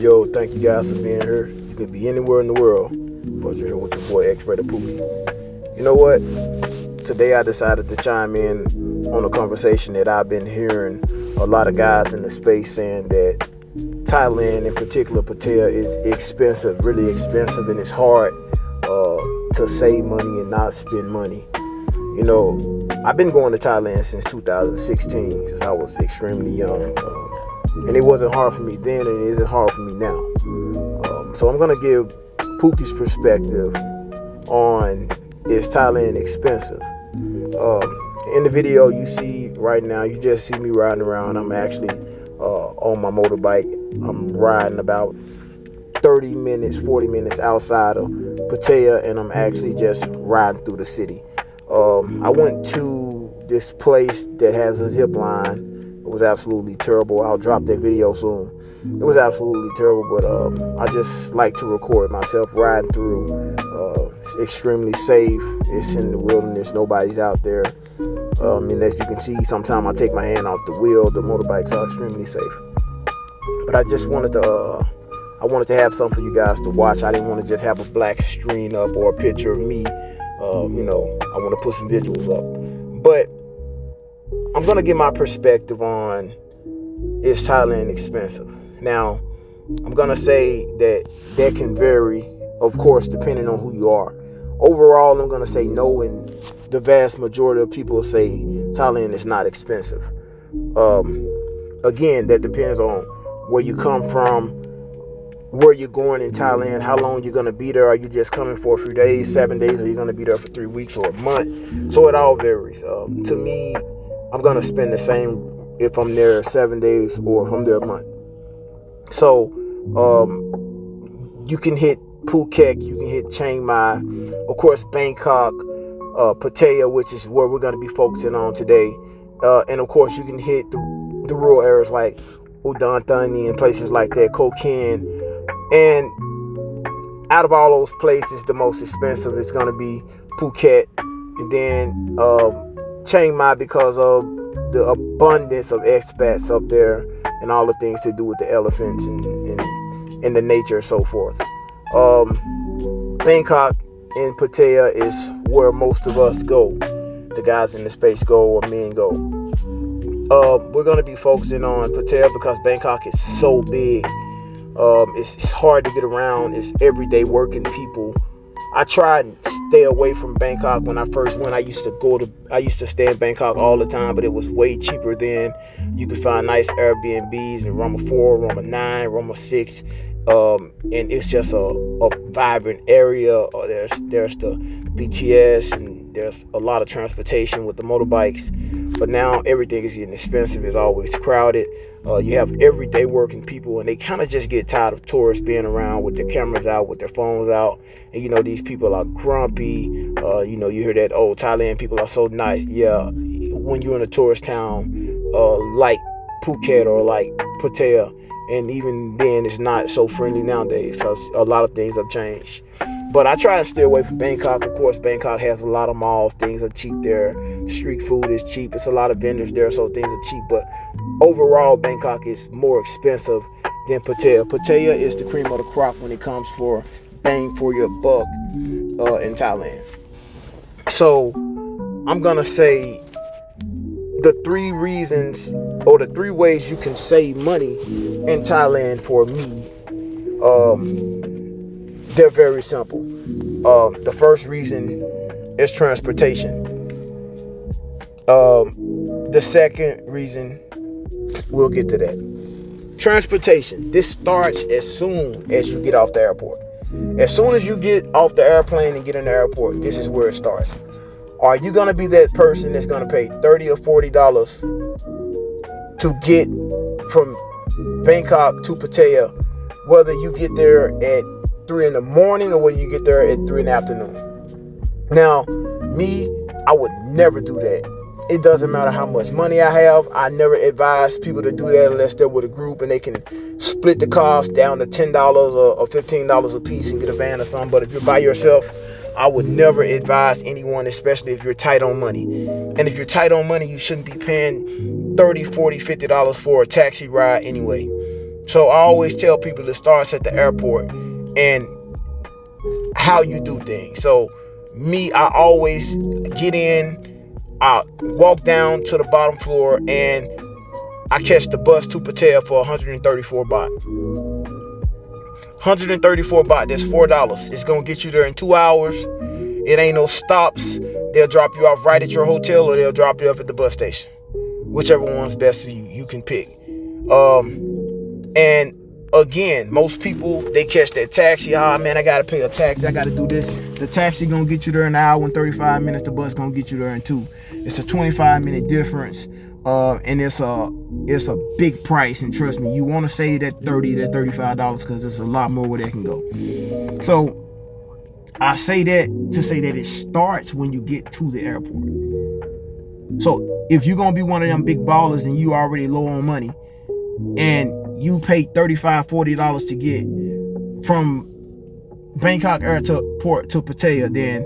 Yo, thank you guys for being here. You could be anywhere in the world, but you're here with your boy XrayThePookie. You know what? Today I decided to chime in on a conversation that I've been hearing a lot of guys in the space saying that Thailand, in particular Pattaya, is expensive, really expensive, and it's hard to save money and not spend money. You know, I've been going to Thailand since 2016, since I was extremely young. And it wasn't hard for me then, and it isn't hard for me now. So I'm going to give Pookie's perspective on, is Thailand expensive? In the video you see right now, you just see me riding around. I'm actually on my motorbike. I'm riding about 30 minutes, 40 minutes outside of Pattaya, and I'm actually just riding through the city. I went to this place that has a zip line. It was absolutely terrible. I'll drop that video soon. It was absolutely terrible, but I just like to record myself riding through. It's extremely safe. It's in the wilderness. Nobody's out there. And as you can see, sometimes I take my hand off the wheel. The motorbikes are extremely safe. But I just wanted to have something for you guys to watch. I didn't want to just have a black screen up or a picture of me. I want to put some visuals up. But I'm going to give my perspective on, is Thailand expensive? Now, I'm going to say that can vary, of course, depending on who you are. Overall, I'm going to say no, and the vast majority of people say Thailand is not expensive. Again, that depends on where you come from, where you're going in Thailand, how long you're going to be there. Are you just coming for a few days, 7 days? Are you going to be there for 3 weeks or a month? So it all varies. To me, I'm going to spend the same if I'm there 7 days or if I'm there a month. So you can hit Phuket, you can hit Chiang Mai, of course Bangkok, Pattaya, which is where we're going to be focusing on today. And of course you can hit the rural areas like Udon Thani and places like that, Koh Kin. And out of all those places, the most expensive is going to be Phuket, and then Chiang Mai, because of the abundance of expats up there and all the things to do with the elephants and the nature and so forth. Bangkok and Pattaya is where most of us go. The guys in the space go, or men go. We're going to be focusing on Pattaya because Bangkok is so big. It's hard to get around. It's everyday working people. I tried and stay away from Bangkok when I first went. I used to stay in Bangkok all the time, but it was way cheaper then. You could find nice Airbnbs in Roma 4, Roma 9, Roma 6. And it's just a vibrant area. There's the BTS, and there's a lot of transportation with the motorbikes. But now everything is getting expensive. It's always crowded. You have everyday working people, and they kind of just get tired of tourists being around with their cameras out, with their phones out. And these people are grumpy. You hear that, oh, Thailand people are so nice. Yeah, when you're in a tourist town like Phuket or like Pattaya, and even then it's not so friendly nowadays because a lot of things have changed. But I try to stay away from Bangkok. Of course, Bangkok has a lot of malls. Things are cheap there. Street food is cheap. It's a lot of vendors there, so things are cheap. But overall, Bangkok is more expensive than Pattaya. Pattaya is the cream of the crop when it comes for bang for your buck in Thailand. So I'm going to say the 3 reasons or the 3 ways you can save money in Thailand for me. They're very simple. The first reason is transportation. The second reason, we'll get to that. Transportation. This starts as soon as you get off the airport. As soon as you get off the airplane and get in the airport, this is where it starts. Are you going to be that person that's going to pay $30 or $40 to get from Bangkok to Pattaya, whether you get there at 3 in the morning or whether you get there at 3 in the afternoon? Now, me, I would never do that. It doesn't matter how much money I have. I never advise people to do that unless they're with a group and they can split the cost down to $10 or $15 a piece and get a van or something. But if you're by yourself, I would never advise anyone, especially if you're tight on money. And if you're tight on money, you shouldn't be paying $30, $40, $50 for a taxi ride anyway. So I always tell people it starts at the airport and how you do things. So me, I always get in, I walk down to the bottom floor, and I catch the bus to Pattaya for 134 baht. 134 baht, that's $4. It's gonna get you there in 2 hours. It ain't no stops. They'll drop you off right at your hotel, or they'll drop you off at the bus station. Whichever one's best for you, you can pick. And again, most people, they catch that taxi. Man, I gotta pay a taxi, I gotta do this. The taxi gonna get you there in an hour and 35 minutes. The bus gonna get you there in 2. It's a 25-minute difference. And it's a big price, and trust me, you want to save that $30 to $35 because it's a lot more where that can go. So I say that to say that it starts when you get to the airport. So if you're gonna be one of them big ballers and you already low on money, and you pay $35, $40 to get from Bangkok Airport to Pattaya, then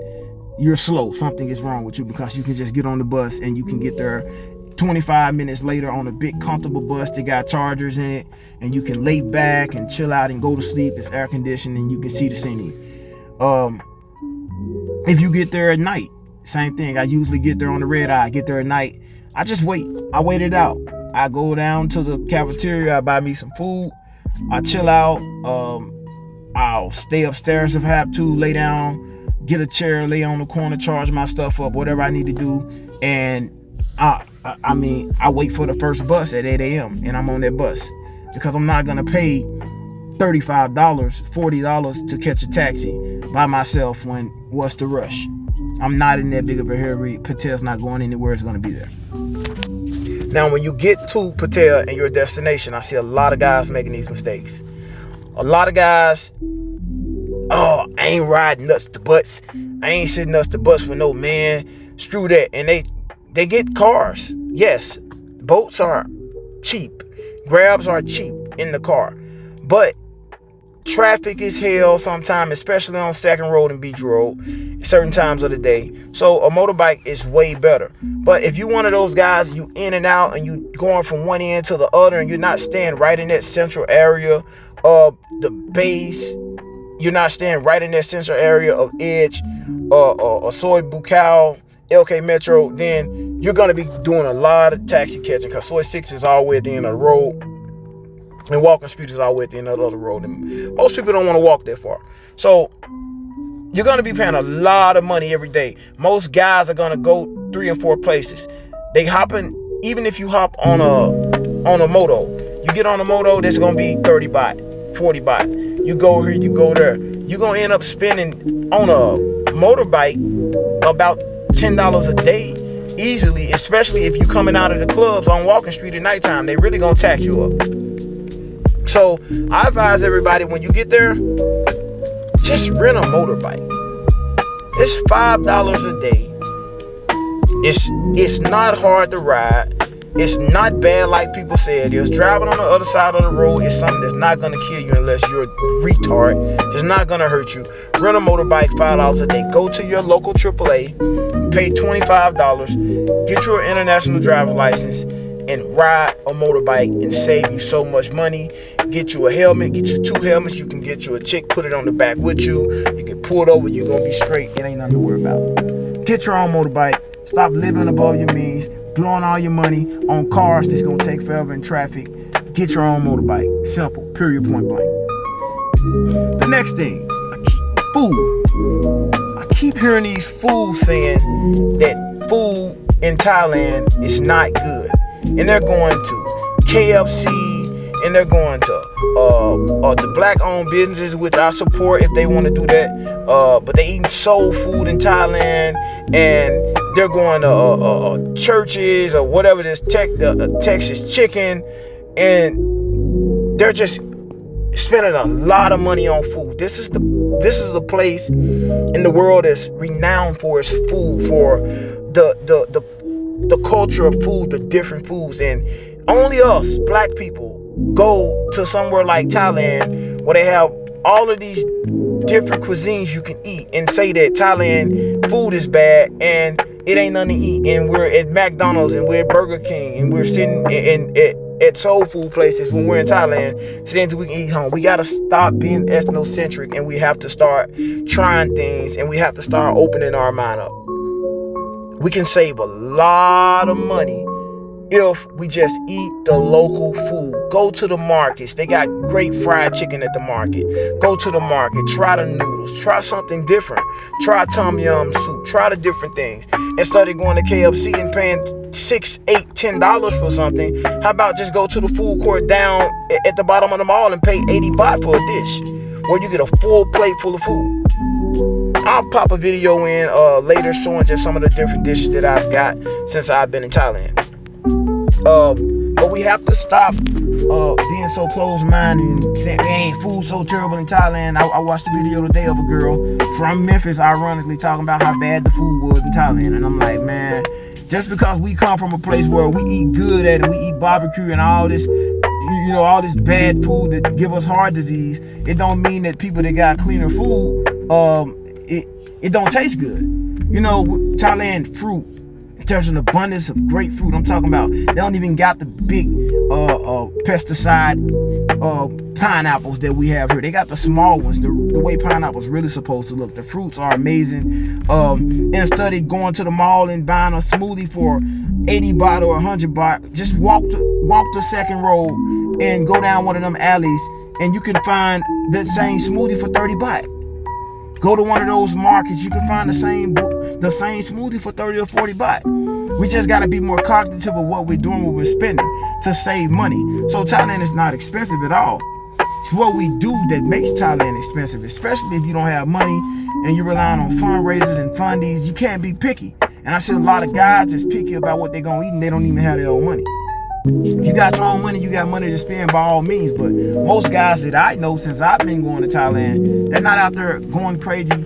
you're slow. Something is wrong with you, because you can just get on the bus and you can get there 25 minutes later on a big comfortable bus that got chargers in it, and you can lay back and chill out and go to sleep. It's air conditioned and you can see the scenery. If you get there at night, same thing. I usually get there on the red eye. I get there at night, I just wait. I wait it out. I go down to the cafeteria, I buy me some food, I chill out. I'll stay upstairs if I have to, lay down, get a chair, lay on the corner, charge my stuff up, whatever I need to do. And I wait for the first bus at 8 a.m. and I'm on that bus, because I'm not gonna pay $35, $40 to catch a taxi by myself when what's the rush? I'm not in that big of a hurry. Pattaya's not going anywhere. It's gonna be there. Now, when you get to Pattaya and your destination, I see a lot of guys making these mistakes. A lot of guys, I ain't riding nuts to butts. I ain't sitting nuts to butts with no man. Screw that. And they get cars. Yes, boats are cheap. Grabs are cheap in the car. But traffic is hell sometimes, especially on Second Road and Beach Road, certain times of the day. So a motorbike is way better. But if you one of those guys, you in and out and you going from one end to the other, and you're not staying right in that central area of the base, you're not staying right in that central area of Edge, or Soy Bucal, LK Metro, then you're going to be doing a lot of taxi catching, because Soy 6 is all the way at the end of the road, and Walking Street is all the way at the end of the other road. And most people don't want to walk that far. So you're going to be paying a lot of money every day. Most guys are going to go 3 and 4 places. They hopping, even if you hop on a moto, you get on a moto, that's going to be 30 baht, 40 baht. You go here, you go there. You're going to end up spending on a motorbike about $10 a day easily, especially if you're coming out of the clubs on Walking Street at nighttime. They really going to tax you up. So I advise everybody, when you get there, just rent a motorbike. It's $5 a day. It's not hard to ride. It's not bad like people say it is. Driving on the other side of the road is something that's not going to kill you unless you're a retard. It's not going to hurt you. Rent a motorbike, $5 a day. Go to your local AAA, pay $25, get your international driver's license, and ride a motorbike and save you so much money. Get you a helmet, get you 2 helmets. You can get you a chick, put it on the back with you. You can pull it over, you're going to be straight. It ain't nothing to worry about. Get your own motorbike. Stop living above your means, blowing all your money on cars that's going to take forever in traffic. Get your own motorbike. Simple. Period. Point blank. The next thing, food. I keep hearing these fools saying that food in Thailand is not good. And they're going to KFC, and they're going to the black-owned businesses, which I support if they want to do that. But they eating soul food in Thailand, and they're going to churches or whatever this Texas chicken, and they're just spending a lot of money on food. This is a place in the world that's renowned for its food, for the culture of food, the different foods. And only us black people go to somewhere like Thailand where they have all of these different cuisines you can eat, and say that Thailand food is bad and it ain't nothing to eat. And we're at McDonald's, and we're at Burger King, and we're sitting at soul food places when we're in Thailand, things we can eat home. We got to stop being ethnocentric, and we have to start trying things, and we have to start opening our mind up. We can save a lot of money if we just eat the local food. Go to the markets. They got great fried chicken at the market. Go to the market. Try the noodles. Try something different. Try tom yum soup. Try the different things. Instead of going to KFC and paying $6, $8, $10 for something, how about just go to the food court down at the bottom of the mall and pay 80 baht for a dish, where you get a full plate full of food. I'll pop a video in later showing just some of the different dishes that I've got since I've been in Thailand. But we have to stop being so closed-minded and saying, man, food's so terrible in Thailand. I watched a video today of a girl from Memphis, ironically, talking about how bad the food was in Thailand. And I'm like, man, just because we come from a place where we eat good at it, we eat barbecue and all this, all this bad food that give us heart disease, it don't mean that people that got cleaner food, it don't taste good. Thailand fruit, there's an abundance of great fruit. I'm talking about, they don't even got the big pesticide pineapples that we have here. They got the small ones, the way pineapples really supposed to look. The fruits are amazing. Instead of going to the mall and buying a smoothie for 80 baht or 100 baht, just walk the second row and go down one of them alleys, and you can find that same smoothie for 30 baht. Go to one of those markets, you can find the same smoothie for 30 or 40 baht. We just got to be more cognitive of what we're doing, what we're spending to save money. So Thailand is not expensive at all. It's what we do that makes Thailand expensive, especially if you don't have money and you're relying on fundraisers and fundies. You can't be picky. And I see a lot of guys that's picky about what they're going to eat, and they don't even have their own money. If you got your own money, you got money to spend by all means. But most guys that I know since I've been going to Thailand, they're not out there going crazy,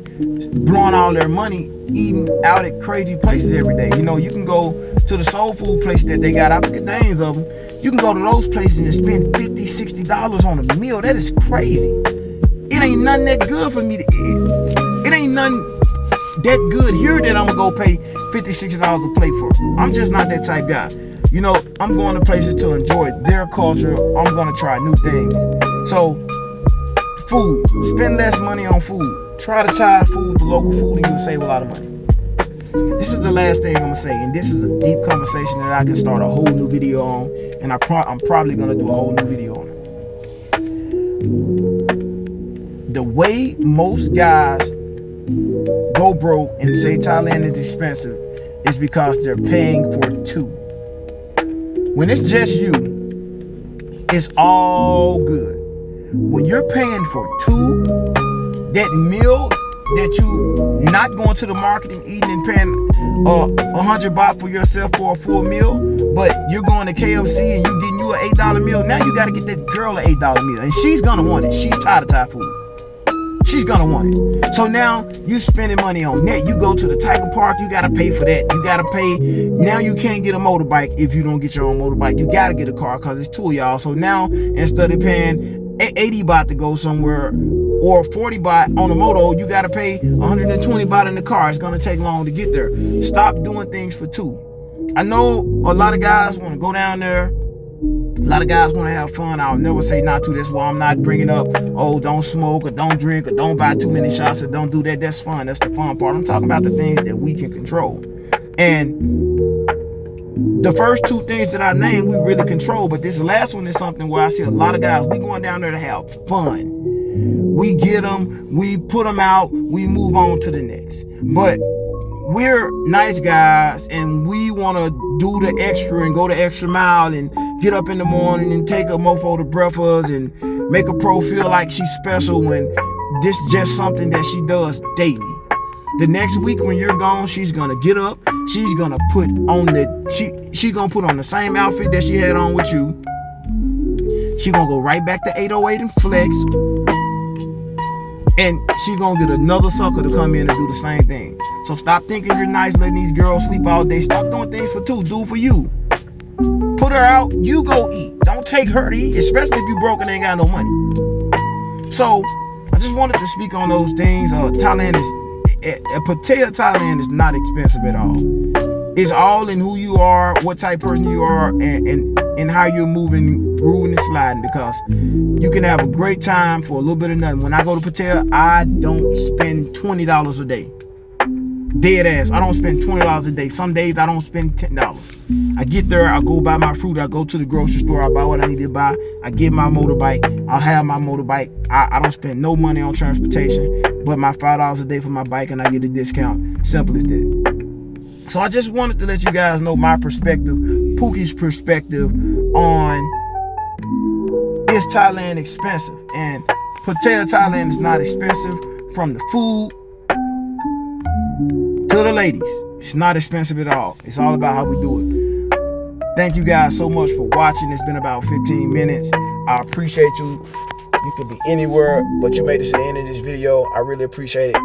blowing all their money, eating out at crazy places every day. You can go to the soul food place that they got, I forget the names of them. You can go to those places and spend $50, $60 on a meal. That is crazy. It ain't nothing that good for me to eat. It ain't nothing that good here that I'm going to go pay $50, $60 a plate for. I'm just not that type guy. I'm going to places to enjoy their culture. I'm going to try new things. So, food. Spend less money on food. Try the Thai food, the local food, and you'll save a lot of money. This is the last thing I'm going to say, and this is a deep conversation that I can start a whole new video on, and I'm probably going to do a whole new video on it. The way most guys go broke and say Thailand is expensive is because they're paying for two. When it's just you, it's all good. When you're paying for two, that meal that you not going to the market and eating and paying 100 baht for yourself for a full meal, but you're going to KFC and you getting you an $8 meal. Now you got to get that girl an $8 meal, and she's gonna want it. She's tired of Thai food. She's gonna want it. So now you spending money on that. You go to the Tiger Park, you gotta pay for that. You gotta pay. Now you can't get a motorbike if you don't get your own motorbike. You gotta get a car because it's two of y'all. So now instead of paying 80 baht to go somewhere or 40 baht on a moto, you gotta pay 120 baht in the car. It's gonna take long to get there. Stop doing things for two. I know a lot of guys want to go down there. A lot of guys want to have fun. I'll never say not to. That's why I'm not bringing up, don't smoke or don't drink or don't buy too many shots or don't do that. That's fun. That's the fun part. I'm talking about the things that we can control. And the first two things that I named, we really control. But this last one is something where I see a lot of guys, we going down there to have fun. We get them, we put them out, we move on to the next. But we're nice guys and we want to do the extra and go the extra mile and get up in the morning and take a mofo to breakfast and make a pro feel like she's special when this is just something that she does daily. The next week when you're gone, she's gonna get up, she's gonna put on she gonna put on the same outfit that she had on with you. She gonna go right back to 808 and flex. And she gonna get another sucker to come in and do the same thing. So stop thinking you're nice, letting these girls sleep all day. Stop doing things for two. Do it for you. Put her out. You go eat. Don't take her to eat, especially if you broke and ain't got no money. So I just wanted to speak on those things. Thailand is Pattaya, Thailand is not expensive at all. It's all in who you are, what type of person you are, and in how you're moving, grooving and sliding, because you can have a great time for a little bit of nothing. When I go to Pattaya, I don't spend $20 a day. Dead ass. I don't spend $20 a day. Some days I don't spend $10. I get there, I go buy my fruit, I go to the grocery store, I buy what I need to buy, I get my motorbike, I'll have my motorbike. I don't spend no money on transportation, but my $5 a day for my bike, and I get a discount. Simple as that. So I just wanted to let you guys know my perspective, Pookie's perspective on, is Thailand expensive? And Pattaya, Thailand is not expensive. From the food to the ladies, it's not expensive at all. It's all about how we do it. Thank you guys so much for watching. It's been about 15 minutes. I appreciate you. You could be anywhere, but you made it to the end of this video. I really appreciate it.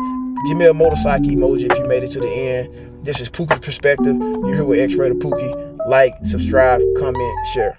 Give me a motorcycle emoji if you made it to the end. This is Pookie's perspective. You're here with XrayThePookie. Like, subscribe, comment, share.